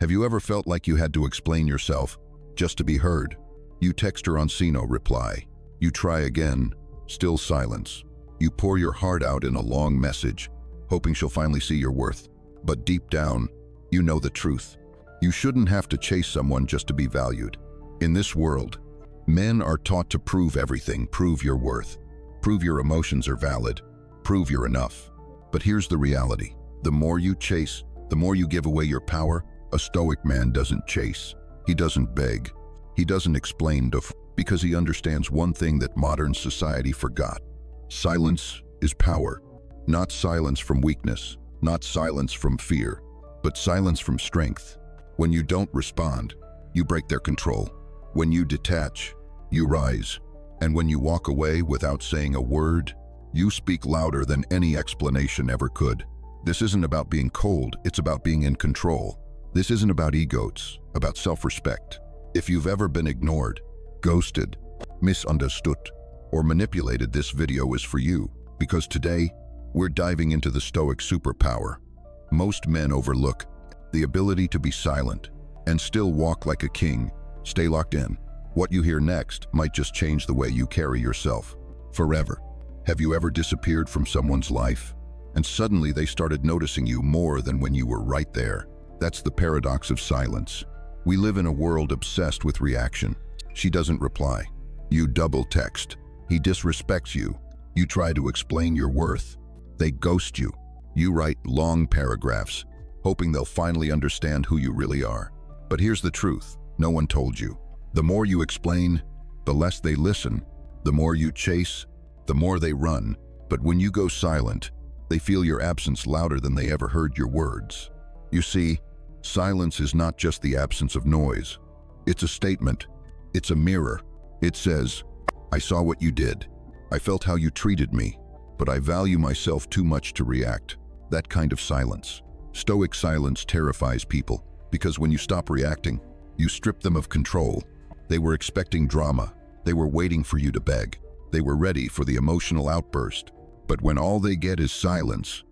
Have you ever felt like you had to explain yourself just to be heard? You text her on see no reply. You try again, still silence. You pour your heart out in a long message, hoping she'll finally see your worth. But deep down, you know the truth. You shouldn't have to chase someone just to be valued. In this world, men are taught to prove everything, prove your worth, prove your emotions are valid, prove you're enough. But here's the reality. The more you chase, the more you give away your power. A Stoic man doesn't chase. He doesn't beg. He doesn't explain because he understands one thing that modern society forgot. Silence is power. Not silence from weakness, not silence from fear, but silence from strength. When you don't respond, you break their control. When you detach, you rise. And when you walk away without saying a word, you speak louder than any explanation ever could. This isn't about being cold, it's about being in control. This isn't about ego, it's about self-respect. If you've ever been ignored, ghosted, misunderstood, or manipulated, this video is for you, because today, we're diving into the Stoic superpower. Most men overlook the ability to be silent and still walk like a king. Stay locked in. What you hear next might just change the way you carry yourself forever. Have you ever disappeared from someone's life and suddenly they started noticing you more than when you were right there? That's the paradox of silence. We live in a world obsessed with reaction. She doesn't reply. You double text. He disrespects you. You try to explain your worth. They ghost you. You write long paragraphs, hoping they'll finally understand who you really are. But here's the truth. No one told you. The more you explain, the less they listen. The more you chase, the more they run. But when you go silent, they feel your absence louder than they ever heard your words. You see, silence is not just the absence of noise. It's a statement. It's a mirror. It says, I saw what you did. I felt how you treated me, but I value myself too much to react. That kind of silence. Stoic silence terrifies people because when you stop reacting, you strip them of control. They were expecting drama. They were waiting for you to beg. They were ready for the emotional outburst. But when all they get is silence,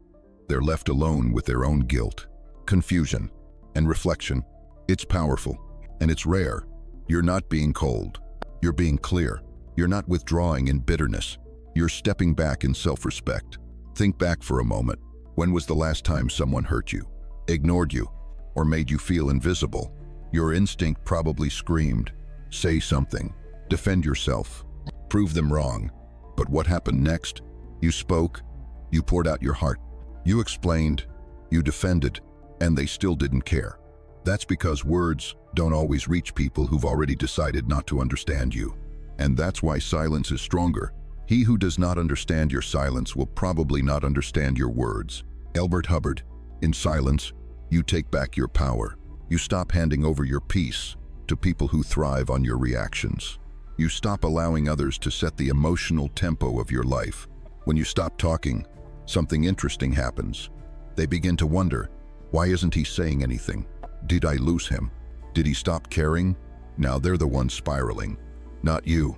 they're left alone with their own guilt, confusion, and reflection. It's powerful, and it's rare. You're not being cold. You're being clear. You're not withdrawing in bitterness. You're stepping back in self-respect. Think back for a moment. When was the last time someone hurt you, ignored you, or made you feel invisible? Your instinct probably screamed, say something, defend yourself, prove them wrong. But what happened next? You spoke, you poured out your heart, you explained, you defended, and they still didn't care. That's because words don't always reach people who've already decided not to understand you. And that's why silence is stronger. He who does not understand your silence will probably not understand your words. Albert Hubbard, in silence, you take back your power. You stop handing over your peace to people who thrive on your reactions. You stop allowing others to set the emotional tempo of your life. When you stop talking, something interesting happens. They begin to wonder, why isn't he saying anything? Did I lose him? Did he stop caring? Now they're the ones spiraling, not you.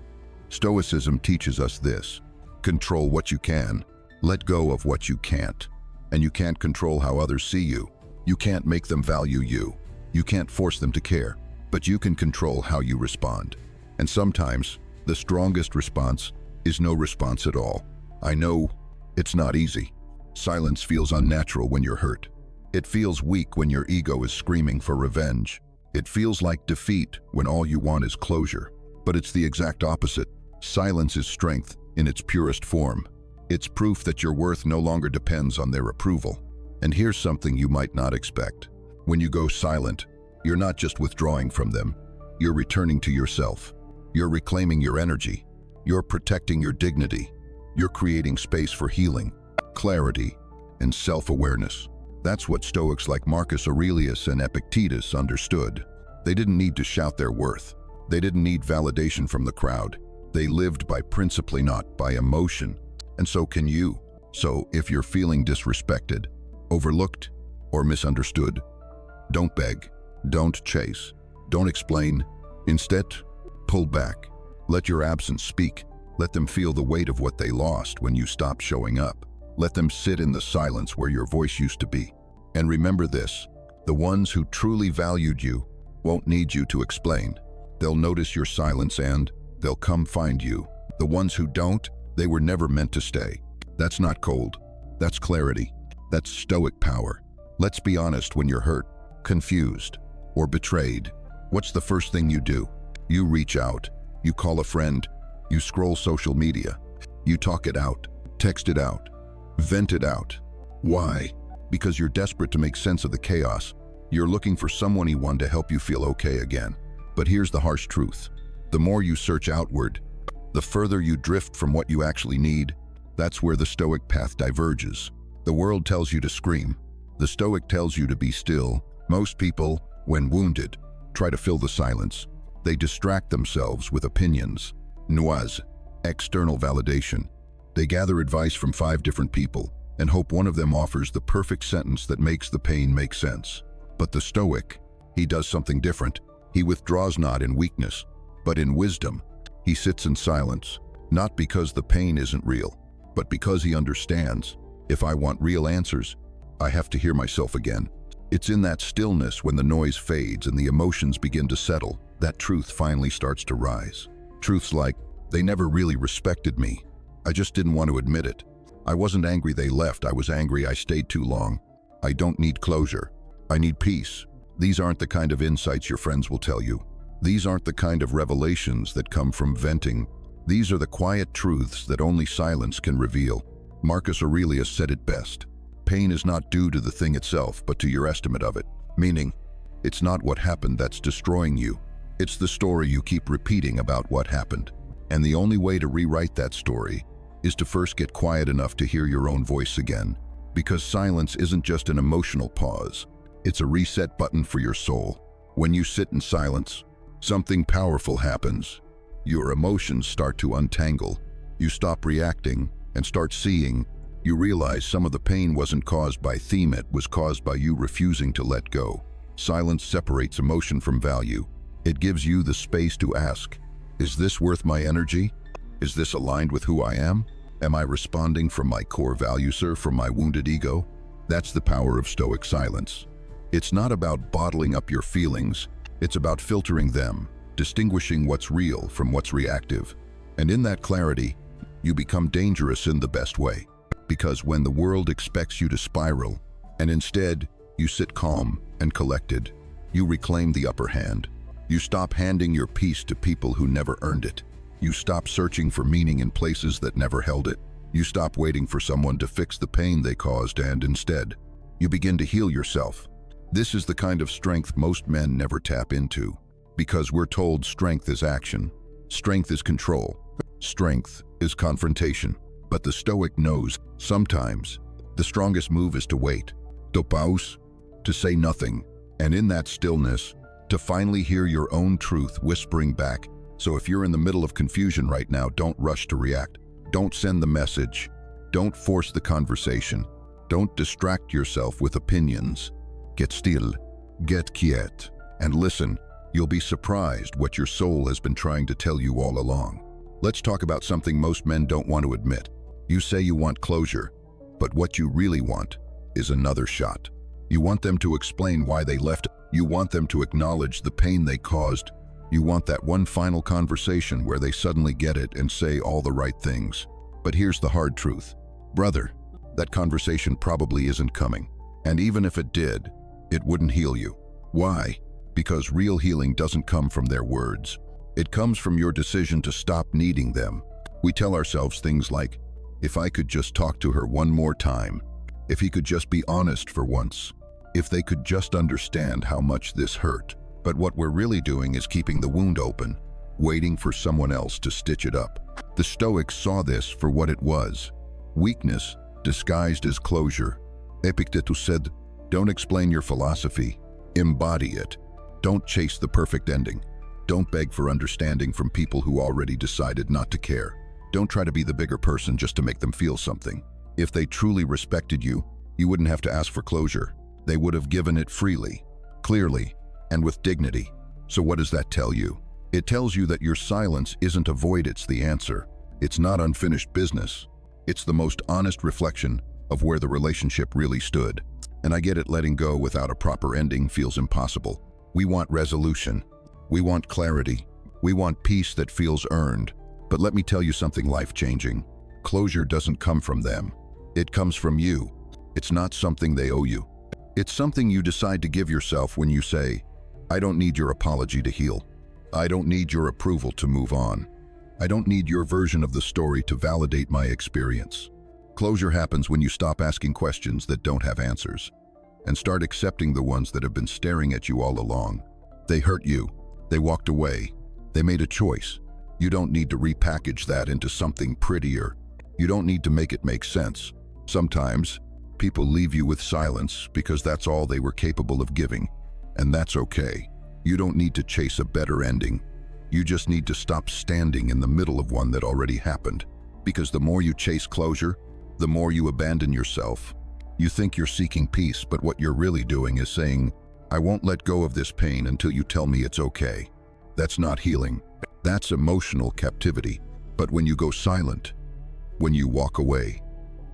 Stoicism teaches us this. Control what you can, let go of what you can't. And you can't control how others see you. You can't make them value you. You can't force them to care, but you can control how you respond. And sometimes, the strongest response is no response at all. I know it's not easy. Silence feels unnatural when you're hurt. It feels weak when your ego is screaming for revenge. It feels like defeat when all you want is closure. But it's the exact opposite. Silence is strength in its purest form. It's proof that your worth no longer depends on their approval. And here's something you might not expect. When you go silent, you're not just withdrawing from them. You're returning to yourself. You're reclaiming your energy. You're protecting your dignity. You're creating space for healing, clarity, and self-awareness. That's what Stoics like Marcus Aurelius and Epictetus understood. They didn't need to shout their worth. They didn't need validation from the crowd. They lived by principle, not by emotion. And so can you. So if you're feeling disrespected, overlooked, or misunderstood, don't beg, don't chase, don't explain. Instead, pull back. Let your absence speak. Let them feel the weight of what they lost when you stopped showing up. Let them sit in the silence where your voice used to be. And remember this, The ones who truly valued you won't need you to explain. They'll notice your silence and they'll come find you. The ones who don't, they were never meant to stay. That's not cold. That's clarity. That's Stoic power. Let's be honest, when you're hurt, confused, or betrayed, what's the first thing you do? You reach out. You call a friend. You scroll social media. You talk it out, text it out, vent it out. Why? Because you're desperate to make sense of the chaos. You're looking for someone to help you feel okay again. But here's the harsh truth. The more you search outward, the further you drift from what you actually need. That's where the Stoic path diverges. The world tells you to scream. The Stoic tells you to be still. Most people, when wounded, try to fill the silence. They distract themselves with opinions, noise, external validation. They gather advice from 5 different people and hope one of them offers the perfect sentence that makes the pain make sense. But the Stoic, he does something different. He withdraws not in weakness, but in wisdom. He sits in silence, not because the pain isn't real, but because he understands. If I want real answers, I have to hear myself again. It's in that stillness, when the noise fades and the emotions begin to settle, that truth finally starts to rise. Truths like, they never really respected me. I just didn't want to admit it. I wasn't angry they left, I was angry I stayed too long. I don't need closure. I need peace. These aren't the kind of insights your friends will tell you. These aren't the kind of revelations that come from venting. These are the quiet truths that only silence can reveal. Marcus Aurelius said it best. Pain is not due to the thing itself, but to your estimate of it. Meaning, it's not what happened that's destroying you. It's the story you keep repeating about what happened. And the only way to rewrite that story is to first get quiet enough to hear your own voice again. Because silence isn't just an emotional pause. It's a reset button for your soul. When you sit in silence, something powerful happens. Your emotions start to untangle. You stop reacting and start seeing. You realize some of the pain wasn't caused by theme, it was caused by you refusing to let go. Silence separates emotion from value. It gives you the space to ask, is this worth my energy? Is this aligned with who I am? Am I responding from my core values or from my wounded ego? That's the power of Stoic silence. It's not about bottling up your feelings, it's about filtering them, distinguishing what's real from what's reactive. And in that clarity, you become dangerous in the best way. Because when the world expects you to spiral, and instead you sit calm and collected, you reclaim the upper hand. You stop handing your peace to people who never earned it. You stop searching for meaning in places that never held it. You stop waiting for someone to fix the pain they caused, and instead, you begin to heal yourself. This is the kind of strength most men never tap into, because we're told strength is action, strength is control, strength is confrontation. But the Stoic knows sometimes the strongest move is to wait, to pause, to say nothing, and in that stillness, to finally hear your own truth whispering back. So if you're in the middle of confusion right now, don't rush to react. Don't send the message. Don't force the conversation. Don't distract yourself with opinions. Get still, get quiet, and listen. You'll be surprised what your soul has been trying to tell you all along. Let's talk about something most men don't want to admit. You say you want closure, but what you really want is another shot. You want them to explain why they left. You want them to acknowledge the pain they caused. You want that one final conversation where they suddenly get it and say all the right things. But here's the hard truth. Brother, that conversation probably isn't coming. And even if it did, it wouldn't heal you. Why? Because real healing doesn't come from their words. It comes from your decision to stop needing them. We tell ourselves things like, if I could just talk to her one more time, if he could just be honest for once, if they could just understand how much this hurt. But what we're really doing is keeping the wound open, waiting for someone else to stitch it up. The Stoics saw this for what it was: weakness disguised as closure. Epictetus said, don't explain your philosophy, embody it. Don't chase the perfect ending. Don't beg for understanding from people who already decided not to care. Don't try to be the bigger person just to make them feel something. If they truly respected you, you wouldn't have to ask for closure. They would have given it freely, clearly, and with dignity. So what does that tell you? It tells you that your silence isn't a void, it's the answer. It's not unfinished business. It's the most honest reflection of where the relationship really stood. And I get it, letting go without a proper ending feels impossible. We want resolution. We want clarity. We want peace that feels earned. But let me tell you something life-changing. Closure doesn't come from them. It comes from you. It's not something they owe you. It's something you decide to give yourself when you say, I don't need your apology to heal. I don't need your approval to move on. I don't need your version of the story to validate my experience. Closure happens when you stop asking questions that don't have answers and start accepting the ones that have been staring at you all along. They hurt you. They walked away. They made a choice. You don't need to repackage that into something prettier. You don't need to make it make sense. Sometimes, people leave you with silence because that's all they were capable of giving, and that's okay. You don't need to chase a better ending. You just need to stop standing in the middle of one that already happened. Because the more you chase closure, the more you abandon yourself. You think you're seeking peace, but what you're really doing is saying, I won't let go of this pain until you tell me it's okay. That's not healing. That's emotional captivity. But when you go silent, when you walk away,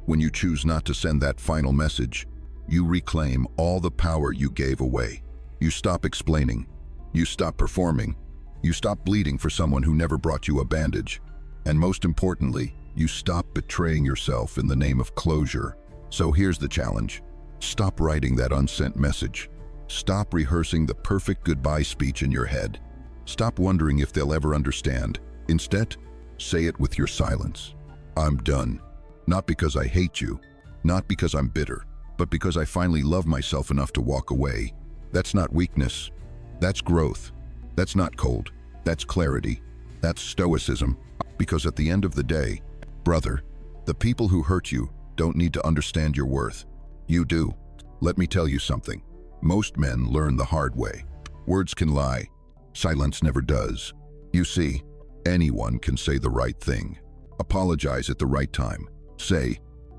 when you choose not to send that final message, you reclaim all the power you gave away. You stop explaining. You stop performing. You stop bleeding for someone who never brought you a bandage. And most importantly, you stop betraying yourself in the name of closure. So here's the challenge. Stop writing that unsent message. Stop rehearsing the perfect goodbye speech in your head. Stop wondering if they'll ever understand. Instead, say it with your silence. I'm done. Not because I hate you, not because I'm bitter, but because I finally love myself enough to walk away. That's not weakness. That's growth. That's not cold. That's clarity. That's stoicism. Because at the end of the day, brother, the people who hurt you don't need to understand your worth. You do. Let me tell you something. Most men learn the hard way. Words can lie. Silence never does. You see, anyone can say the right thing. Apologize at the right time. Say,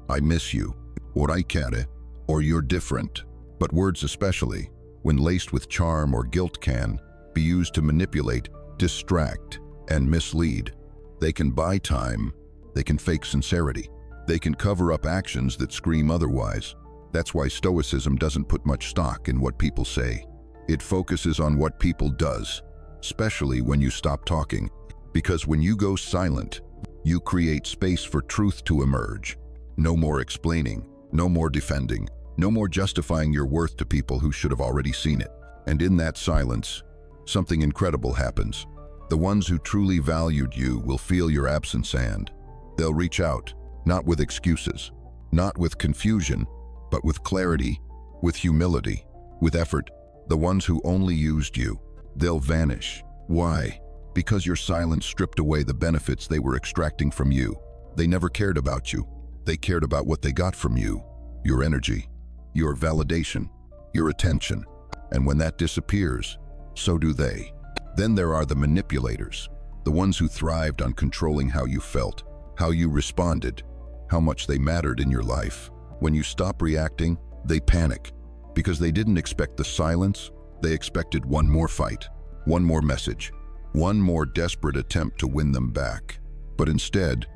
I miss you, or I care, or you're different. But words especially, when laced with charm or guilt, can be used to manipulate, distract, and mislead. They can buy time. They can fake sincerity. They can cover up actions that scream otherwise. That's why Stoicism doesn't put much stock in what people say. It focuses on what people does, especially when you stop talking. Because when you go silent, you create space for truth to emerge. No more explaining, no more defending, no more justifying your worth to people who should have already seen it. And in that silence, something incredible happens. The ones who truly valued you will feel your absence, and they'll reach out, not with excuses, not with confusion, but with clarity, with humility, with effort. The ones who only used you, they'll vanish. Why? Because your silence stripped away the benefits they were extracting from you. They never cared about you. They cared about what they got from you, your energy, your validation, your attention. And when that disappears, so do they. Then there are the manipulators, the ones who thrived on controlling how you felt, how you responded, how much they mattered in your life. When you stop reacting, they panic. Because they didn't expect the silence, they expected one more fight, one more message, one more desperate attempt to win them back. But instead,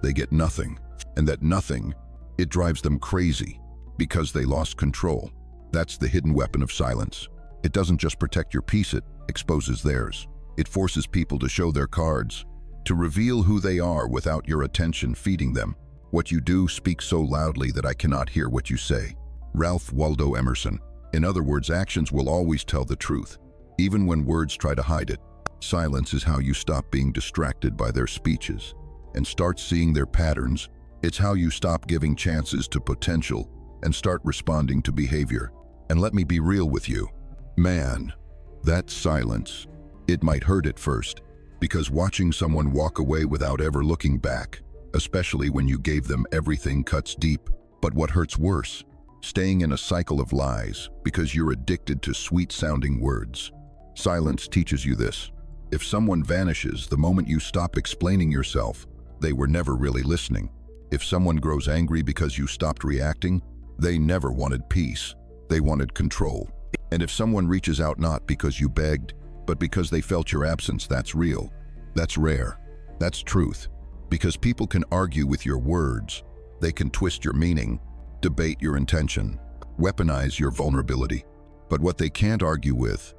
they get nothing. And that nothing, it drives them crazy because they lost control. That's the hidden weapon of silence. It doesn't just protect your peace, it exposes theirs. It forces people to show their cards, to reveal who they are without your attention feeding them. What you do speaks so loudly that I cannot hear what you say. Ralph Waldo Emerson. In other words, actions will always tell the truth, even when words try to hide it. Silence is how you stop being distracted by their speeches and start seeing their patterns. It's how you stop giving chances to potential and start responding to behavior. And let me be real with you. Man, that silence, it might hurt at first, because watching someone walk away without ever looking back, especially when you gave them everything, cuts deep. But what hurts worse? Staying in a cycle of lies because you're addicted to sweet-sounding words. Silence teaches you this. If someone vanishes the moment you stop explaining yourself, they were never really listening. If someone grows angry because you stopped reacting, they never wanted peace. They wanted control. And if someone reaches out not because you begged, but because they felt your absence, that's real. That's rare. That's truth. Because people can argue with your words. They can twist your meaning, debate your intention, weaponize your vulnerability. But what they can't argue with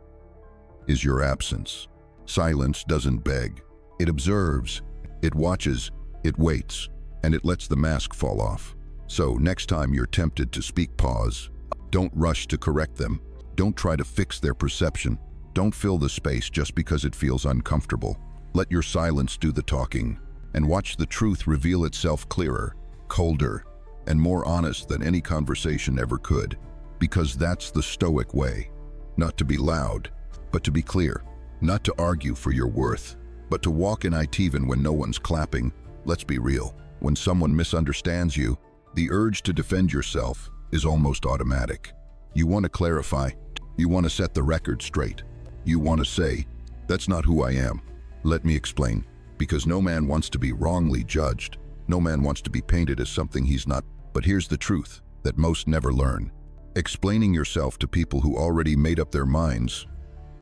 is your absence. Silence doesn't beg. It observes, it watches, it waits, and it lets the mask fall off. So next time you're tempted to speak, pause. Don't rush to correct them. Don't try to fix their perception. Don't fill the space just because it feels uncomfortable. Let your silence do the talking, and watch the truth reveal itself clearer, colder, and more honest than any conversation ever could. Because that's the Stoic way. Not to be loud, but to be clear. Not to argue for your worth, but to walk in it even when no one's clapping. Let's be real. When someone misunderstands you, the urge to defend yourself is almost automatic. You want to clarify. You want to set the record straight. You want to say, "That's not who I am. Let me explain." Because no man wants to be wrongly judged. No man wants to be painted as something he's not. But here's the truth that most never learn. Explaining yourself to people who already made up their minds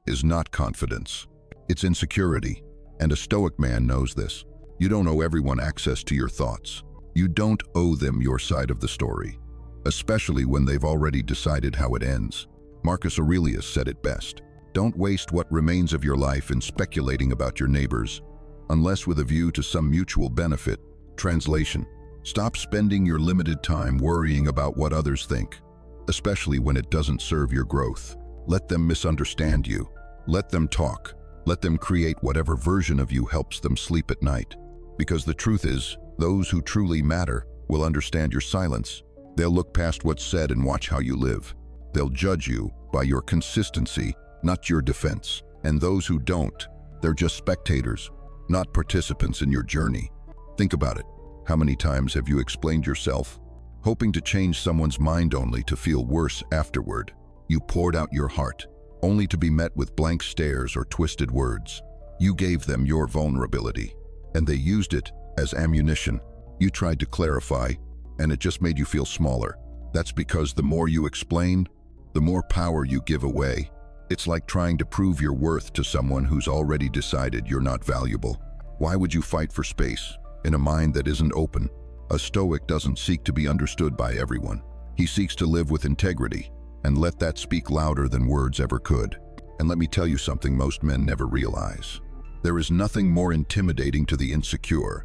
is not confidence. It's insecurity. And a Stoic man knows this. You don't owe everyone access to your thoughts. You don't owe them your side of the story, especially when they've already decided how it ends. Marcus Aurelius said it best. Don't waste what remains of your life in speculating about your neighbors, unless with a view to some mutual benefit. Translation: stop spending your limited time worrying about what others think, especially when it doesn't serve your growth. Let them misunderstand you. Let them talk. Let them create whatever version of you helps them sleep at night. Because the truth is, those who truly matter will understand your silence. They'll look past what's said and watch how you live. They'll judge you by your consistency, not your defense. And those who don't, they're just spectators, not participants in your journey. Think about it. How many times have you explained yourself, hoping to change someone's mind only to feel worse afterward? You poured out your heart, only to be met with blank stares or twisted words. You gave them your vulnerability, and they used it as ammunition. You tried to clarify, and it just made you feel smaller. That's because the more you explain, the more power you give away. It's like trying to prove your worth to someone who's already decided you're not valuable. Why would you fight for space in a mind that isn't open? A Stoic doesn't seek to be understood by everyone. He seeks to live with integrity, and let that speak louder than words ever could. And let me tell you something most men never realize. There is nothing more intimidating to the insecure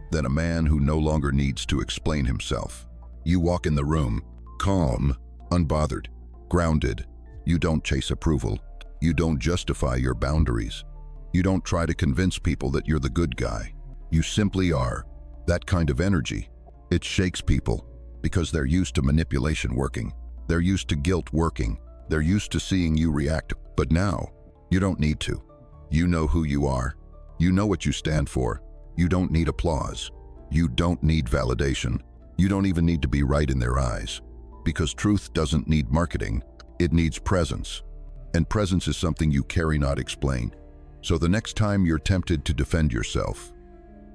than a man who no longer needs to explain himself. You walk in the room, calm, unbothered, grounded. You don't chase approval. You don't justify your boundaries. You don't try to convince people that you're the good guy. You simply are. That kind of energy, it shakes people because they're used to manipulation working. They're used to guilt working. They're used to seeing you react. But now, you don't need to. You know who you are. You know what you stand for. You don't need applause. You don't need validation. You don't even need to be right in their eyes. Because truth doesn't need marketing. It needs presence. And presence is something you carry, not explain. So the next time you're tempted to defend yourself,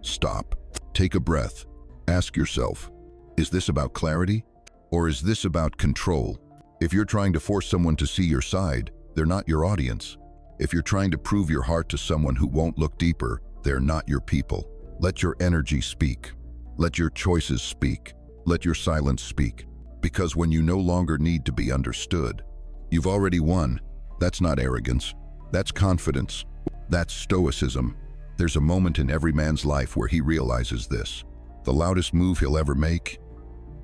stop. Take a breath. Ask yourself, is this about clarity? Or is this about control? If you're trying to force someone to see your side, they're not your audience. If you're trying to prove your heart to someone who won't look deeper, they're not your people. Let your energy speak. Let your choices speak. Let your silence speak. Because when you no longer need to be understood, you've already won. That's not arrogance. That's confidence. That's Stoicism. There's a moment in every man's life where he realizes this. The loudest move he'll ever make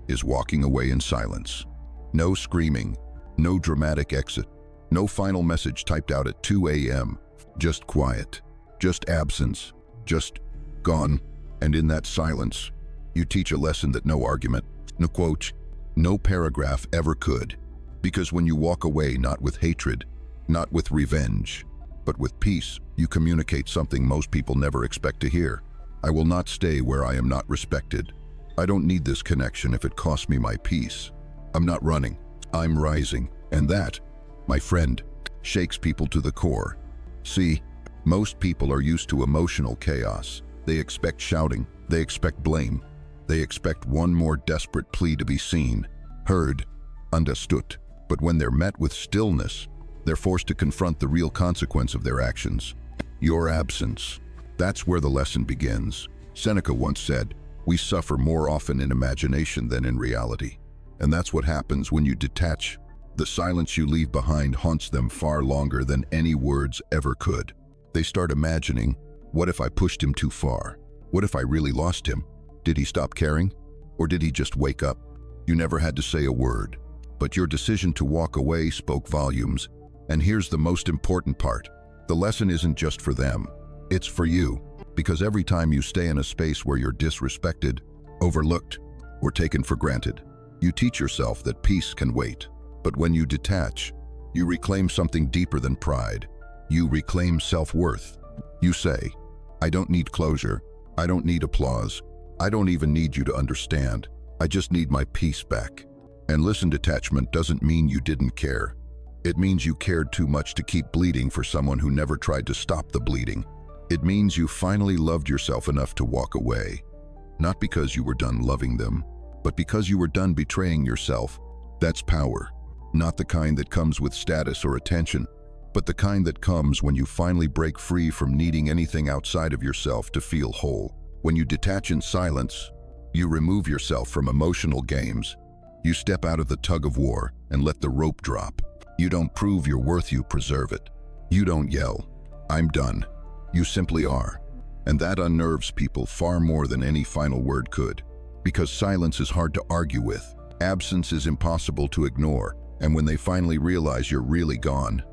is walking away in silence. No screaming, no dramatic exit, no final message typed out at 2 a.m. Just quiet, just absence, just gone. And in that silence, you teach a lesson that no argument, no quote, no paragraph ever could. Because when you walk away not with hatred, not with revenge, but with peace, you communicate something most people never expect to hear. I will not stay where I am not respected. I don't need this connection if it costs me my peace. I'm not running, I'm rising. And that, my friend, shakes people to the core. See, most people are used to emotional chaos. They expect shouting, they expect blame, they expect one more desperate plea to be seen, heard, understood. But when they're met with stillness, they're forced to confront the real consequence of their actions. Your absence. That's where the lesson begins. Seneca once said, "We suffer more often in imagination than in reality." And that's what happens when you detach. The silence you leave behind haunts them far longer than any words ever could. They start imagining, what if I pushed him too far? What if I really lost him? Did he stop caring? Or did he just wake up? You never had to say a word, but your decision to walk away spoke volumes. And here's the most important part. The lesson isn't just for them, it's for you. Because every time you stay in a space where you're disrespected, overlooked, or taken for granted, you teach yourself that peace can wait. But when you detach, you reclaim something deeper than pride. You reclaim self-worth. You say, I don't need closure. I don't need applause. I don't even need you to understand. I just need my peace back. And listen, detachment doesn't mean you didn't care. It means you cared too much to keep bleeding for someone who never tried to stop the bleeding. It means you finally loved yourself enough to walk away. Not because you were done loving them, but because you were done betraying yourself. That's power. Not the kind that comes with status or attention, but the kind that comes when you finally break free from needing anything outside of yourself to feel whole. When you detach in silence, you remove yourself from emotional games. You step out of the tug of war and let the rope drop. You don't prove your worth, you preserve it. You don't yell, I'm done. You simply are. And that unnerves people far more than any final word could. Because silence is hard to argue with. Absence is impossible to ignore. And when they finally realize you're really gone,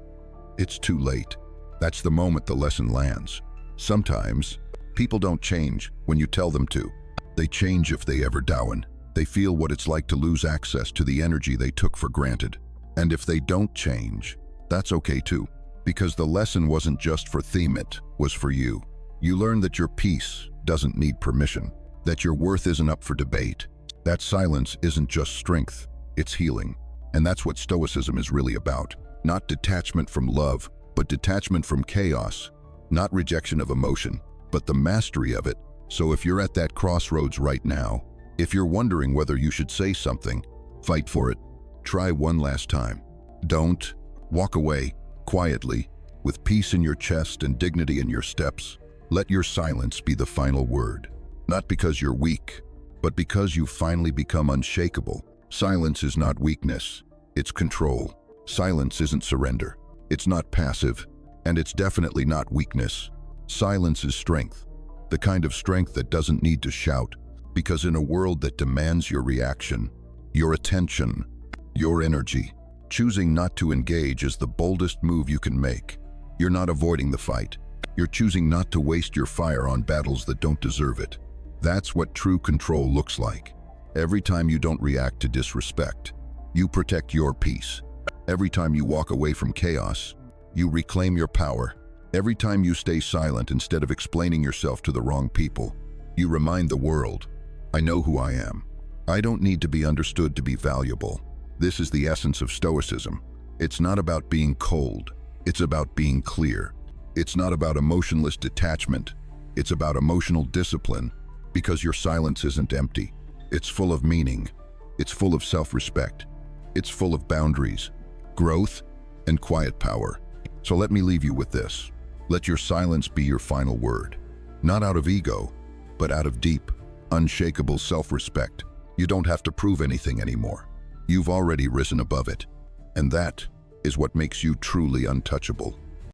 it's too late. That's the moment the lesson lands. Sometimes, people don't change when you tell them to. They change if they ever down. They feel what it's like to lose access to the energy they took for granted. And if they don't change, that's okay too. Because the lesson wasn't just for them, it was for you. You learn that your peace doesn't need permission, that your worth isn't up for debate. That silence isn't just strength, it's healing. And that's what Stoicism is really about. Not detachment from love, but detachment from chaos. Not rejection of emotion, but the mastery of it. So if you're at that crossroads right now, if you're wondering whether you should say something, fight for it. Try one last time. Don't. Walk away, quietly, with peace in your chest and dignity in your steps. Let your silence be the final word. Not because you're weak, but because you've finally become unshakable. Silence is not weakness, it's control. Silence isn't surrender. It's not passive, and it's definitely not weakness. Silence is strength, the kind of strength that doesn't need to shout, because in a world that demands your reaction, your attention, your energy, choosing not to engage is the boldest move you can make. You're not avoiding the fight. You're choosing not to waste your fire on battles that don't deserve it. That's what true control looks like. Every time you don't react to disrespect, you protect your peace. Every time you walk away from chaos, you reclaim your power. Every time you stay silent instead of explaining yourself to the wrong people, you remind the world, I know who I am. I don't need to be understood to be valuable. This is the essence of Stoicism. It's not about being cold. It's about being clear. It's not about emotionless detachment. It's about emotional discipline, because your silence isn't empty. It's full of meaning. It's full of self-respect. It's full of boundaries, growth, and quiet power. So let me leave you with this. Let your silence be your final word. Not out of ego, but out of deep, unshakable self-respect. You don't have to prove anything anymore. You've already risen above it. And that is what makes you truly untouchable.